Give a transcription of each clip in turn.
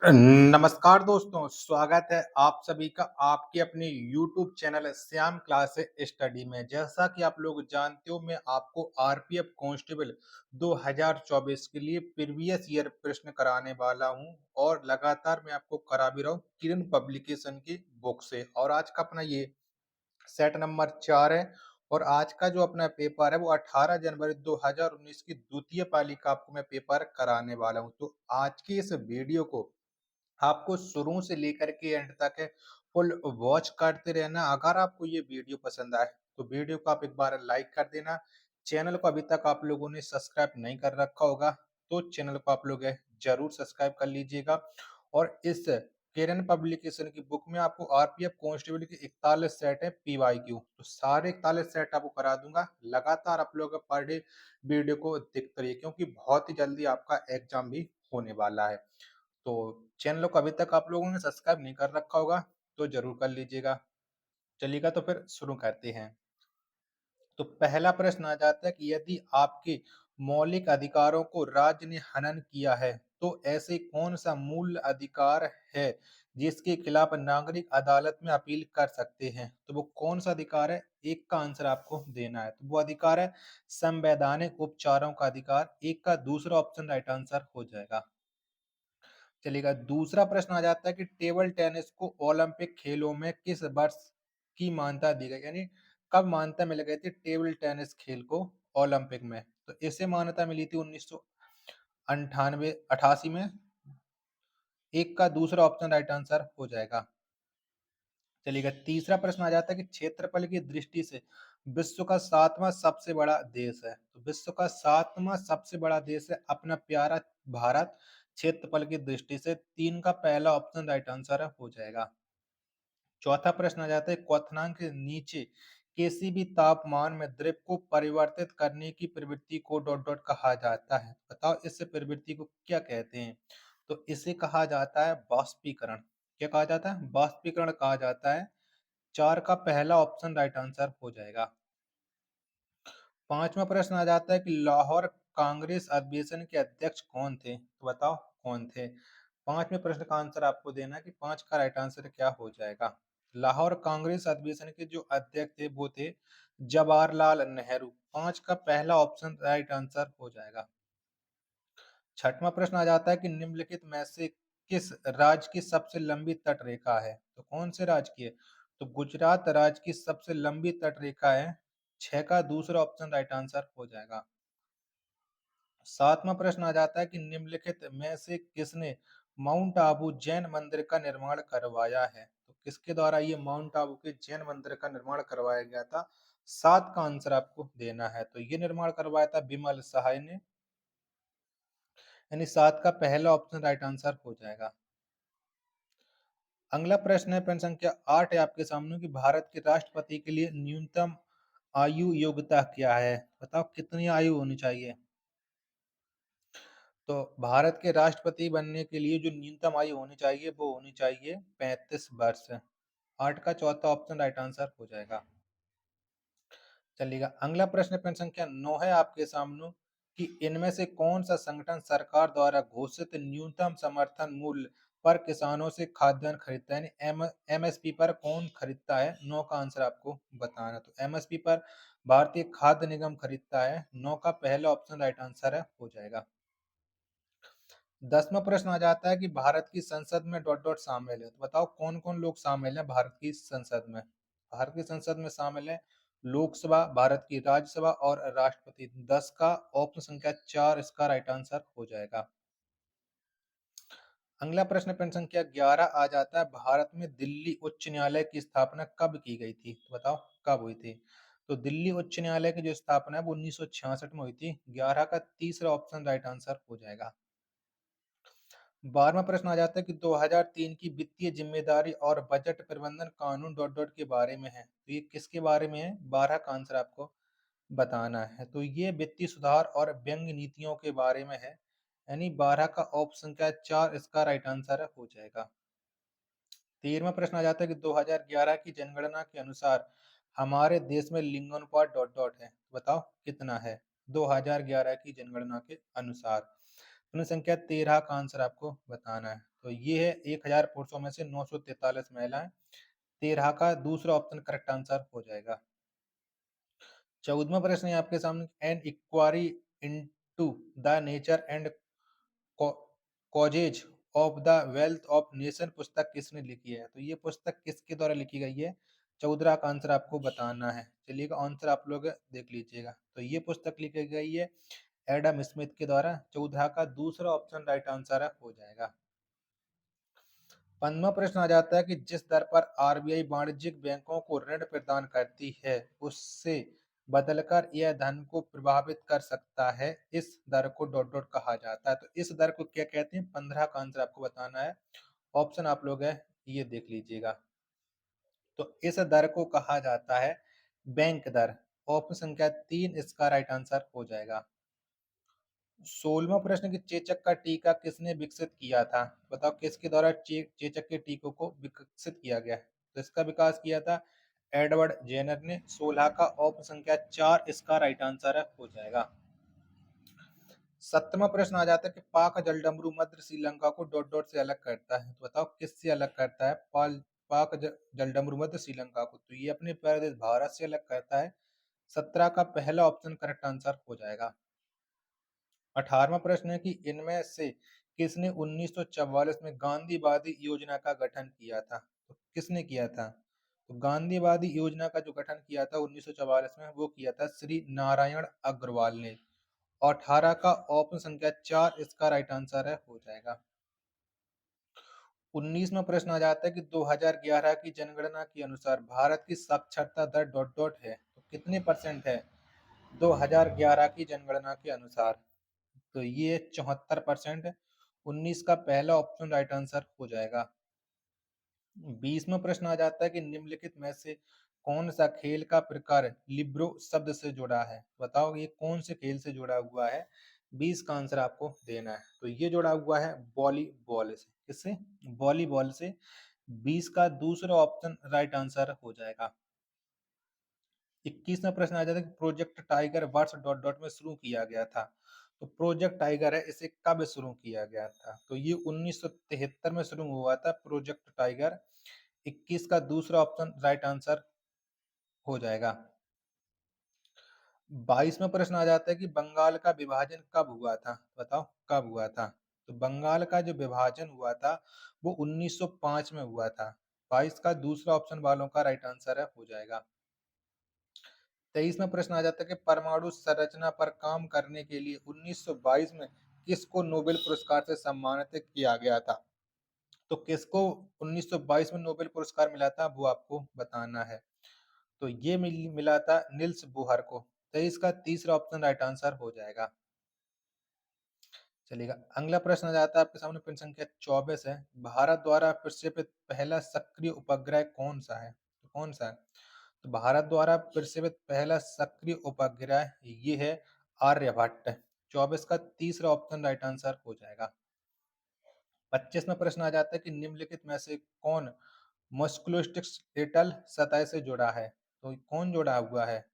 नमस्कार दोस्तों, स्वागत है आप सभी का आपके अपने YouTube channel Shyam class study में। जैसा कि आप लोग जानते हो, मैं आपको आरपीएफ कांस्टेबल 2024 के लिए प्रीवियस ईयर प्रश्न कराने वाला हूं और लगातार मैं आपको करा भी रहा हूं किरण पब्लिकेशन की बुक से। और आज का अपना ये सेट नंबर 4 है और आज का जो अपना पेपर है वो 18 जनवरी 2019 की द्वितीय पाली का आपको मैं पेपर कराने वाला हूं। तो आज की इस वीडियो को आपको शुरू से लेकर के एंड तक फुल वॉच करते रहना। अगर आपको ये वीडियो पसंद आए तो वीडियो को आप एक बार लाइक कर देना। चैनल को अभी तक आप लोगों ने सब्सक्राइब नहीं कर रखा होगा तो चैनल को आप लोग जरूर सब्सक्राइब कर लीजिएगा। और इस केरन पब्लिकेशन की बुक में आपको आरपीएफ कांस्टेबल के 41 सेट है पीवाईक्यू, तो सारे 41 सेट आपको करा दूंगा। लगातार आप लोग पर डे वीडियो को देखते रहिए क्योंकि बहुत ही जल्दी आपका एग्जाम भी होने वाला है। तो चैनल को अभी तक आप लोगों ने सब्सक्राइब नहीं कर रखा होगा तो जरूर कर लीजिएगा। चलिएगा तो फिर शुरू करते हैं। तो पहला प्रश्न आ जाता है कि यदि आपके मौलिक अधिकारों को राज्य ने हनन किया है तो ऐसे कौन सा मूल अधिकार है जिसके खिलाफ नागरिक अदालत में अपील कर सकते हैं। तो वो कौन सा अधिकार है, एक का आंसर आपको देना है। तो वो अधिकार है संवैधानिक उपचारों का अधिकार। एक का दूसरा ऑप्शन राइट आंसर हो जाएगा। चलेगा, दूसरा प्रश्न आ जाता है कि टेबल टेनिस को ओलंपिक खेलों में किस वर्ष की मान्यता दी गई, यानी कब मान्यता मिल गई थी टेबल टेनिस खेल को ओलंपिक में। तो इसे मान्यता मिली थी 1998 88 में। एक का दूसरा ऑप्शन राइट आंसर हो जाएगा। चलिएगा, तीसरा प्रश्न आ जाता है कि क्षेत्रफल की दृष्टि से विश्व का 7वां सबसे बड़ा देश है। तो विश्व का 7वां सबसे बड़ा देश है अपना प्यारा भारत। क्षेत्रफल की दृष्टि से तीन का पहला ऑप्शन राइट आंसर हो जाएगा। चौथा प्रश्न आ जाता है क्वथनांक के नीचे किसी भी तापमान में द्रव को परिवर्तित करने की प्रवृत्ति को डॉट डॉट कहा जाता है। बताओ इस प्रवृत्ति को क्या कहते हैं। तो इसे कहा जाता है बाष्पीकरण। क्या कहा जाता है, बाष्पीकरण कहा जाता है। चार का पहला ऑप्शन राइट आंसर हो जाएगा। पांचवा प्रश्न आ जाता है कि लाहौर कांग्रेस अधिवेशन के अध्यक्ष कौन थे। तो बताओ कौन थे। पांचवें प्रश्न का आंसर आपको देना है कि पांच का राइट आंसर क्या हो जाएगा। लाहौर कांग्रेस अधिवेशन के जो अध्यक्ष थे वो थे जवाहरलाल नेहरू। पांच का पहला ऑप्शन राइट आंसर हो जाएगा। छठवां प्रश्न आ जाता है कि निम्नलिखित में से किस राज्य की सबसे लंबी तट रेखा है। तो कौन से राज्य की है। तो गुजरात राज्य की सबसे लंबी तट रेखा है। छह का दूसरा ऑप्शन राइट आंसर हो जाएगा। सातवां प्रश्न आ जाता है कि निम्नलिखित में से किसने माउंट आबू जैन मंदिर का निर्माण करवाया है। तो किसके द्वारा ये माउंट आबू के जैन मंदिर का निर्माण करवाया गया था। सात का आंसर आपको देना है। तो ये निर्माण करवाया था बिमल सहाय ने, यानी सात का पहला ऑप्शन राइट आंसर हो जाएगा। अगला प्रश्न है प्रश्न संख्या 8 है आपके सामने कि भारत के राष्ट्रपति के लिए न्यूनतम आयु योग्यता क्या है। बताओ कितनी आयु होनी चाहिए। तो भारत के राष्ट्रपति बनने के लिए जो न्यूनतम आयु होनी चाहिए वो होनी चाहिए 35 वर्ष। आठ का चौथा ऑप्शन राइट आंसर हो जाएगा। चलिएगा, अगला प्रश्न प्रश्न संख्या 9 है आपके सामने कि इनमें से कौन सा संगठन सरकार द्वारा घोषित न्यूनतम समर्थन मूल्य पर किसानों से खाद्यान्न खरीदता है, यानी एमएसपी पर कौन खरीदता है। नौ का आंसर आपको बताना। तो एमएसपी पर भारतीय खाद्य निगम खरीदता है। नौ का पहला ऑप्शन राइट आंसर है हो जाएगा। दसवां प्रश्न आ जाता है कि भारत की संसद में डॉट डॉट शामिल है। तो बताओ कौन कौन लोग शामिल हैं भारत की संसद में। भारत की संसद में शामिल है लोकसभा, भारत की राज्यसभा और राष्ट्रपति। 10 का ऑप्शन संख्या 4 इसका राइट आंसर हो जाएगा। अगला प्रश्न प्रश्न संख्या 11 आ जाता है भारत में दिल्ली उच्च न्यायालय की स्थापना कब की गई थी। तो बताओ कब हुई थी। तो दिल्ली उच्च न्यायालय की जो स्थापना है वो 1966 में हुई थी। 11 का तीसरा ऑप्शन राइट आंसर हो जाएगा। 12वां प्रश्न आ जाता है कि 2003 की वित्तीय जिम्मेदारी और बजट प्रबंधन कानून डॉट डॉट के बारे में है। तो ये किसके बारे में है। 12 का आंसर आपको बताना है। तो ये वित्तीय सुधार और व्यंग नीतियों के बारे में है, यानी 12 का ऑप्शन का 4 इसका राइट आंसर हो जाएगा। 13वां प्रश्न आ जाता है कि 2011 की जनगणना के अनुसार हमारे देश में लिंगानुपात डॉट डॉट है। बताओ कितना है 2011 की जनगणना के अनुसार। प्रश्न संख्या 13 का आंसर आपको बताना है। तो ये है 1000 पुरुषों में से 943 महिलाएं। 13 का दूसरा ऑप्शन करेक्ट आंसर हो जाएगा। 14वां प्रश्न है आपके सामने, an inquiry into the nature and causes of the wealth of nation पुस्तक किसने लिखी है? तो ये पुस्तक किसके द्वारा लिखी गई है? 14 का आंसर आपको बताना है। चलिएगा आंसर आप लोग देख लीजिएगा। तो ये पुस्तक लिखी गई है एडम स्मिथ के द्वारा। 14 का दूसरा ऑप्शन राइट आंसर हो जाएगा। 15वां प्रश्न आ जाता है कि जिस दर पर आरबीआई वाणिज्यिक बैंकों को ऋण प्रदान करती है उससे बदलकर यह धन को प्रभावित कर सकता है, इस दर को डॉट डॉट कहा जाता है। तो इस दर को क्या कहते हैं? 15 का आंसर आपको बताना है। ऑप्शन आप लोग है ये देख लीजिएगा। तो इस दर को कहा जाता है बैंक दर। ऑप्शन संख्या 3 इसका राइट आंसर हो जाएगा। 16वां प्रश्न कि चेचक का टीका किसने विकसित किया था? बताओ किसके द्वारा चेचक के टीकों को विकसित किया गया? तो इसका विकास किया था एडवर्ड जेनर ने। 16 का ऑप्शन संख्या 4 इसका राइट आंसर हो जाएगा। 7वां प्रश्न आ जाता है कि पाक जलडमरू मध्य श्रीलंका को डॉट डॉट से अलग करता है। तो बताओ किससे अलग करता है पाक जलडमरू मध्य श्रीलंका को? तो ये अपने प्रदेश भारत से अलग करता है। 17 का पहला ऑप्शन करेक्ट आंसर हो जाएगा। 18वां प्रश्न है कि इनमें से किसने 1944 में गांधीवादी योजना का गठन किया था? तो किसने किया था? तो गांधीवादी योजना का जो गठन किया था 1944 में, वो किया था श्री नारायण अग्रवाल ने। 18 का ऑप्शन संख्या 4 इसका राइट आंसर है हो जाएगा। 19वां प्रश्न आ जाता है कि 2011 की जनगणना के अनुसार भारत की साक्षरता दर डॉट डॉट है, तो कितने परसेंट है 2011 की जनगणना के अनुसार? तो ये 74%। 19 का पहला ऑप्शन राइट आंसर हो जाएगा। 20वां प्रश्न आ जाता है कि निम्नलिखित में से कौन सा खेल का प्रकार लिब्रो शब्द से जुड़ा है? बताओ ये कौन से खेल से जुड़ा हुआ है? 20 का आंसर आपको देना है। तो ये जुड़ा हुआ है वॉलीबॉल से। किससे? वॉलीबॉल से। 20 का दूसरा ऑप्शन राइट आंसर हो जाएगा। 21वां प्रश्न आ जाता है कि प्रोजेक्ट टाइगर वर्ष डॉट डॉट में शुरू किया गया था। तो प्रोजेक्ट टाइगर है, इसे कब शुरू किया गया था? तो ये 1973 में शुरू हुआ था प्रोजेक्ट टाइगर। 21 का दूसरा ऑप्शन राइट आंसर हो जाएगा। 22वां प्रश्न आ जाता है कि बंगाल का विभाजन कब हुआ था? बताओ कब हुआ था? तो बंगाल का जो विभाजन हुआ था वो 1905 में हुआ था। 22 का दूसरा ऑप्शन वालों का राइट आंसर है हो जाएगा। 23वां प्रश्न आ जाता है कि परमाणु संरचना पर काम करने के लिए 1922 में किसको नोबेल पुरस्कार से सम्मानित किया गया था? तो किसको 1922 में नोबेल पुरस्कार मिला था वो आपको बताना है। तो ये मिला था निल्स बोहर को। 23 का तीसरा ऑप्शन राइट आंसर हो जाएगा। चलिएगा अगला प्रश्न आ जाता है आपके सामने, प्रश्न संख्या 24 है। भारत द्वारा प्रक्षेपित पहला सक्रिय उपग्रह कौन सा है? तो कौन सा है? तो भारत द्वारा प्रक्षेपित पहला सक्रिय उपग्रह ये है आर्यभट्ट। 24 का तीसरा ऑप्शन राइट आंसर हो जाएगा। 25वां प्रश्न आ जाता है कि निम्नलिखित में से कौन मस्कुलोस्केलेटल सतह से जुड़ा है? तो कौन जुड़ा हुआ है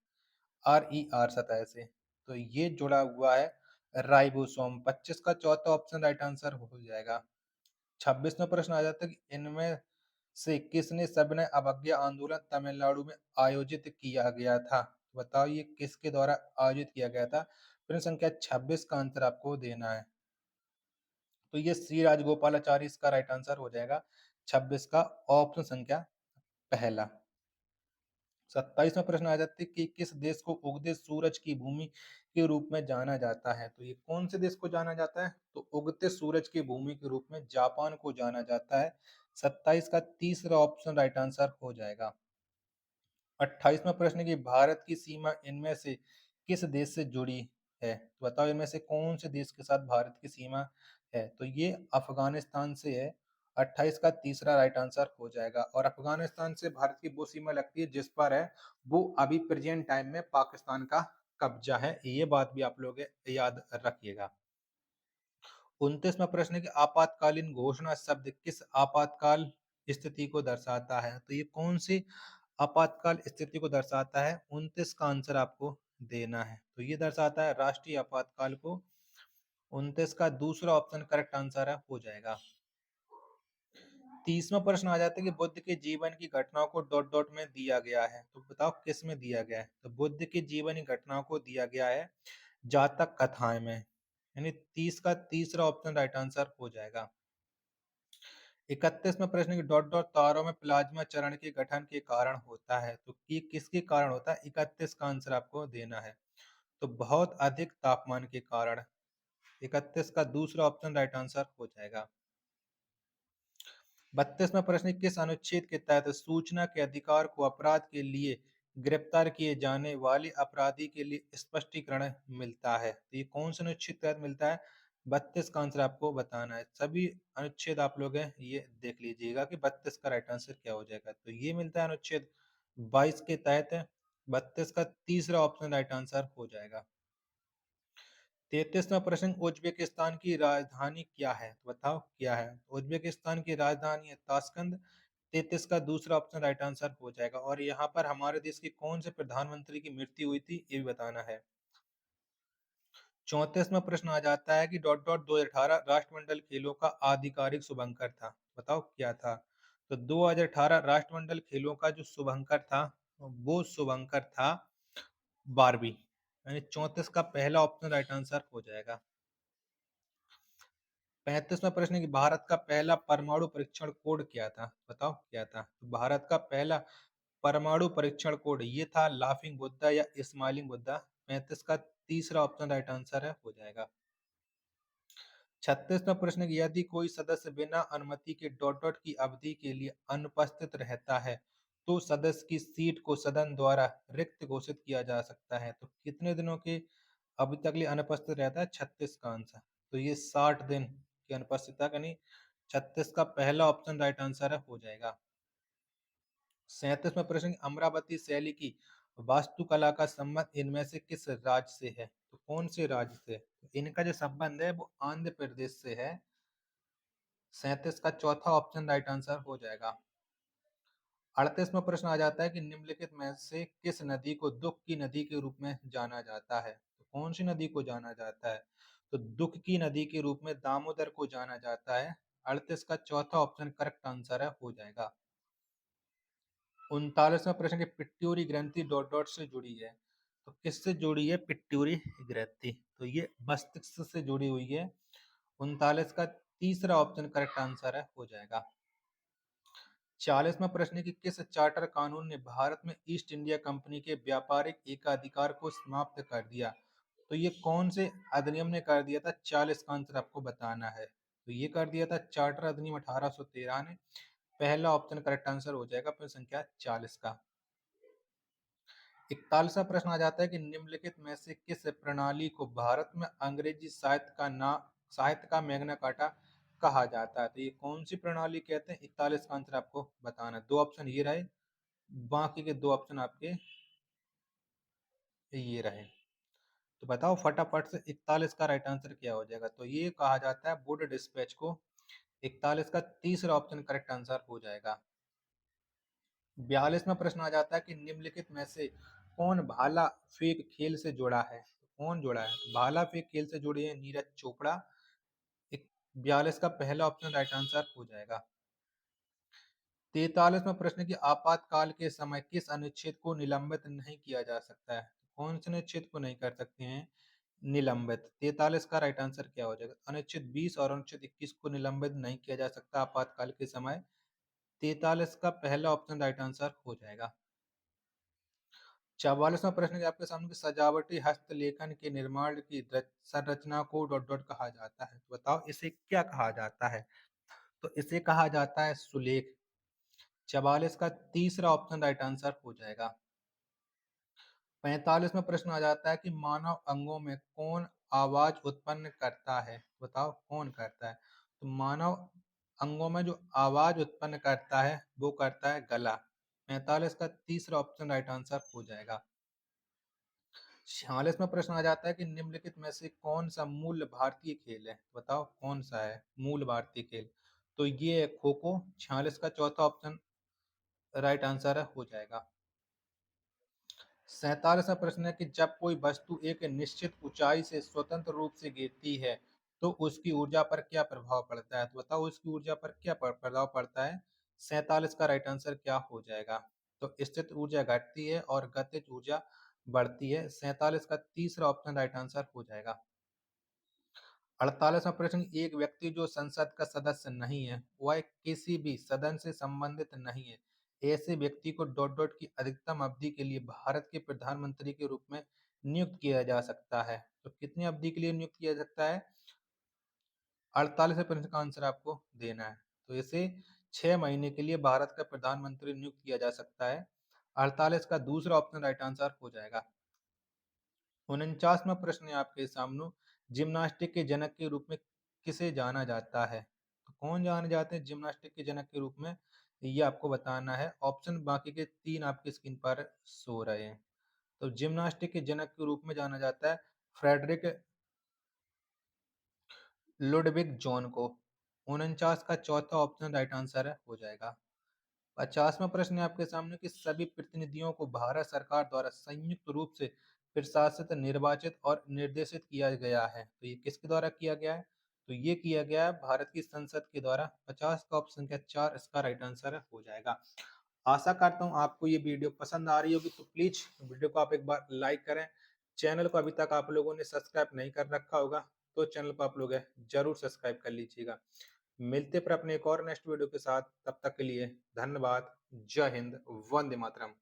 आर ई आर सतह से? तो ये जुड़ा हुआ है राइबोसोम। 25 का चौथा ऑप्शन राइट आंसर हो जाएगा। 26वां प्रश्न आ जाता है कि इनमें से किसने सविनय अवज्ञा आंदोलन तमिलनाडु में आयोजित किया गया था? बताओ ये किसके द्वारा आयोजित किया गया था? प्रश्न संख्या 26 का आंसर आपको देना है। तो ये श्री राजगोपालाचारी इसका राइट आंसर हो जाएगा। 26 का ऑप्शन संख्या पहला। 27वां प्रश्न आ जाता है कि किस देश को उगते सूरज की भूमि के रूप में जाना जाता है? तो ये कौन से देश को जाना जाता है? तो उगते सूरज की भूमि के रूप में जापान को जाना जाता है। 27 का तीसरा ऑप्शन राइट आंसर हो जाएगा। 28वां प्रश्न कि भारत की सीमा इनमें से किस देश से जुड़ी है? तो बताओ इनमें से कौन से देश के साथ भारत की सीमा है? तो ये अफगानिस्तान से है। 28 का तीसरा राइट आंसर हो जाएगा। और अफगानिस्तान से भारत की वो सीमा लगती है जिस पर है वो अभी प्रेजेंट टाइम में पाकिस्तान का कब्जा है। ये बात भी आप लोग याद रखिएगा। 29वां प्रश्न है कि आपातकालीन घोषणा शब्द किस आपातकाल स्थिति को दर्शाता है? तो ये कौन सी आपातकाल स्थिति को दर्शाता है? 29 का आंसर आपको देना है। तो ये दर्शाता है राष्ट्रीय आपातकाल को। 29 का दूसरा ऑप्शन करेक्ट आंसर है, हो जाएगा। 30वां प्रश्न आ जाता है कि बुद्ध के जीवन की घटनाओं को डॉट डॉट में दिया गया है, तो बताओ किस में दिया गया है। तो बुद्ध के जीवन की घटनाओं को दिया गया है जातक कथाएं में, यानी 30 का तीसरा ऑप्शन राइट आंसर हो जाएगा। 31वां प्रश्न की डॉट डॉट तारों में प्लाज्मा चरण के गठन के कारण होता है, तो ये किसके कारण होता है। 31 का आंसर आपको देना है, तो बहुत अधिक तापमान के कारण। 31 का दूसरा ऑप्शन राइट आंसर हो जाएगा। 32वां प्रश्न, किस अनुच्छेद के तहत सूचना के अधिकार को अपराध के लिए गिरफ्तार किए जाने वाले अपराधी के लिए स्पष्टीकरण मिलता है, तो ये कौन से अनुच्छेद के तहत मिलता है। 32 का आंसर आपको बताना है। सभी अनुच्छेद आप लोग हैं ये देख लीजिएगा कि 32 का राइट आंसर क्या हो जाएगा। तो ये मिलता है अनुच्छेद 22 के तहत है। 32 का तीसरा ऑप्शन राइट आंसर हो जाएगा। 33वां प्रश्न, उज्बेकिस्तान की राजधानी क्या है, तो बताओ क्या है। उज्बेकिस्तान की राजधानी है ताशकंद। 33 का दूसरा ऑप्शन राइट आंसर हो जाएगा। और यहाँ पर हमारे देश के कौन से प्रधानमंत्री की मृत्यु हुई थी ये भी बताना है। 34वां प्रश्न आ जाता है कि डॉट डॉट 2018 राष्ट्रमंडल खेलों का आधिकारिक शुभंकर था, बताओ क्या था। तो 2018 राष्ट्रमंडल खेलों का जो शुभंकर था वो शुभंकर था बारहवीं, यानी 34 का पहला ऑप्शन राइट आंसर हो जाएगा। 35वां प्रश्न कि भारत का पहला परमाणु परीक्षण कोड क्या था, बताओ क्या था। तो भारत का पहला परमाणु परीक्षण कोड ये था लाफिंग बुद्धा या स्माइलिंग बुद्धा। 35 का तीसरा ऑप्शन राइट आंसर है, हो जाएगा। 36वां प्रश्न कि यदि कोई सदस्य बिना अनुमति के डॉट डॉट की अवधि के लिए अनुपस्थित रहता है तो सदस्य की सीट को सदन द्वारा रिक्त घोषित किया जा सकता है। तो कितने दिनों के अभी तक लिए अनुपस्थित रहता है। 36 का आंसर, तो ये 60 दिन की अनुपस्थित, यानी 36 का पहला ऑप्शन राइट आंसर है, हो जाएगा। 37वां प्रश्न, अमरावती शैली की वास्तुकला का संबंध इनमें से किस राज्य से है, तो कौन से राज्य से। तो इनका जो संबंध है वो आंध्र प्रदेश से है। 37 का चौथा ऑप्शन राइट आंसर हो जाएगा। 38वां प्रश्न आ जाता है कि निम्नलिखित में से किस नदी को दुख की नदी के रूप में जाना जाता है, तो कौन सी नदी को जाना जाता है। तो दुख की नदी के रूप में दामोदर को जाना जाता है। 38 का चौथा ऑप्शन करेक्ट आंसर है, हो जाएगा। 39वां प्रश्न की पिट्यूरी ग्रंथि डॉट डॉट से जुड़ी है, तो किससे जुड़ी है पिट्यूरी ग्रंथि, तो ये मस्तिष्क से जुड़ी हुई है। 39 का तीसरा ऑप्शन करेक्ट आंसर है, हो जाएगा। 40वां प्रश्न है कि किस चार्टर कानून ने भारत में ईस्ट इंडिया कंपनी के व्यापारिक एकाधिकार को समाप्त कर दिया, तो ये कौन से अधिनियम ने कर दिया था। 40 का आंसर आपको बताना है। तो ये कर दिया था चार्टर अधिनियम 1813 ने। पहला ऑप्शन करेक्ट आंसर हो जाएगा प्रश्न संख्या 40 का। 41वां प्रश्न आ जाता है कि निम्नलिखित में से किस प्रणाली को भारत में अंग्रेजी साहित्य का मैग्ना कार्टा कहा जाता है, तो ये कौन सी प्रणाली कहते हैं। 41 का आंसर आपको बताना है। दो ऑप्शन ये रहे, बाकी के दो ऑप्शन आपके ये रहे। तो बताओ फटाफट से 41 का राइट आंसर क्या हो जाएगा। तो ये कहा जाता है वुड डिस्पैच को। 41 का तीसरा ऑप्शन करेक्ट आंसर हो जाएगा। 42वां प्रश्न आ जाता है कि निम्नलिखित में से कौन भाला फेंक खेल से जुड़ा है, कौन जुड़ा है। भाला फेंक खेल से जुड़े हैं नीरज चोपड़ा। 42 का पहला ऑप्शन राइट आंसर हो जाएगा। 43वां प्रश्न की आपातकाल के समय किस अनुच्छेद को निलंबित नहीं किया जा सकता है, कौन से अनुच्छेद को नहीं कर सकते हैं निलंबित। 43 का राइट आंसर क्या हो जाएगा। अनुच्छेद 20 और अनुच्छेद 21 को निलंबित नहीं किया जा सकता आपातकाल के समय। 43 का पहला ऑप्शन राइट आंसर हो जाएगा। 44वां प्रश्न है आपके सामने कि सजावटी हस्तलेखन के निर्माण की संरचना को डॉट डॉट कहा जाता है, तो बताओ इसे क्या कहा जाता है। तो इसे कहा जाता है सुलेख। 44 का तीसरा ऑप्शन राइट आंसर हो जाएगा। 45वां प्रश्न आ जाता है कि मानव अंगों में कौन आवाज उत्पन्न करता है, बताओ कौन करता है। तो मानव अंगों में जो आवाज उत्पन्न करता है वो करता है गला। 45 का तीसरा ऑप्शन राइट आंसर हो जाएगा। 46वां प्रश्न आ जाता है कि निम्नलिखित में से कौन सा मूल भारतीय खेल है, बताओ कौन सा है मूल भारतीय खेल। तो ये है खो खो। 46 का चौथा ऑप्शन राइट आंसर है, हो जाएगा। 47वां प्रश्न है कि जब कोई वस्तु एक निश्चित ऊंचाई से स्वतंत्र रूप से गिरती है तो उसकी ऊर्जा पर क्या प्रभाव पड़ता है? तो बताओ उसकी ऊर्जा पर क्या प्रभाव पड़ता है? 47 का राइट आंसर क्या हो जाएगा? तो स्थित ऊर्जा घटती है और गतिज ऊर्जा बढ़ती है। 47 का तीसरा ऑप्शन राइट आंसर हो जाएगा। 48वां प्रश्न, एक व्यक्ति जो संसद का सदस्य नहीं है, वह किसी भी सदन से संबंधित नहीं है, ऐसे व्यक्ति को डॉट डॉट की अधिकतम अवधि के लिए भारत के प्रधानमंत्री के रूप में नियुक्त किया जा सकता है। तो कितनी अवधि के लिए नियुक्त किया जा सकता है? 48वें प्रश्न का आंसर आपको देना है। तो इसे 6 महीने के लिए भारत का प्रधानमंत्री नियुक्त किया जा सकता है। 48 का दूसरा ऑप्शन राइट आंसर हो जाएगा। 49वां प्रश्न है आपके सामने, जिम्नास्टिक के जनक के रूप में किसे जाना जाता है? तो कौन जाने जाते हैं जिम्नास्टिक के जनक के रूप में? ये आपको बताना है। ऑप्शन बाकी के 3 आपकी स्क्रीन पर सो रहे हैं। तो जिम्नास्टिक के जनक के रूप में जाना जाता है फ्रेडरिक लुडविग जॉन को। 49 का चौथा ऑप्शन राइट आंसर है हो जाएगा। 50वां प्रश्न है आपके सामने कि सभी प्रतिनिधियों को भारत सरकार द्वारा संयुक्त रूप से प्रशासित, निर्वाचित और निर्देशित किया गया है। तो ये किसके द्वारा किया गया है? तो ये किया गया है भारत की संसद के द्वारा। 50 का ऑप्शन क्या 4 इसका राइट आंसर हो जाएगा। आशा करता हूँ आपको ये वीडियो पसंद आ रही होगी, तो प्लीज वीडियो को आप एक बार लाइक करें। चैनल को अभी तक आप लोगों ने सब्सक्राइब नहीं कर रखा होगा, तो चैनल को आप लोग जरूर सब्सक्राइब कर लीजिएगा। मिलते पर अपने एक और नेक्स्ट वीडियो के साथ, तब तक के लिए धन्यवाद। जय हिंद, वंदे मातरम।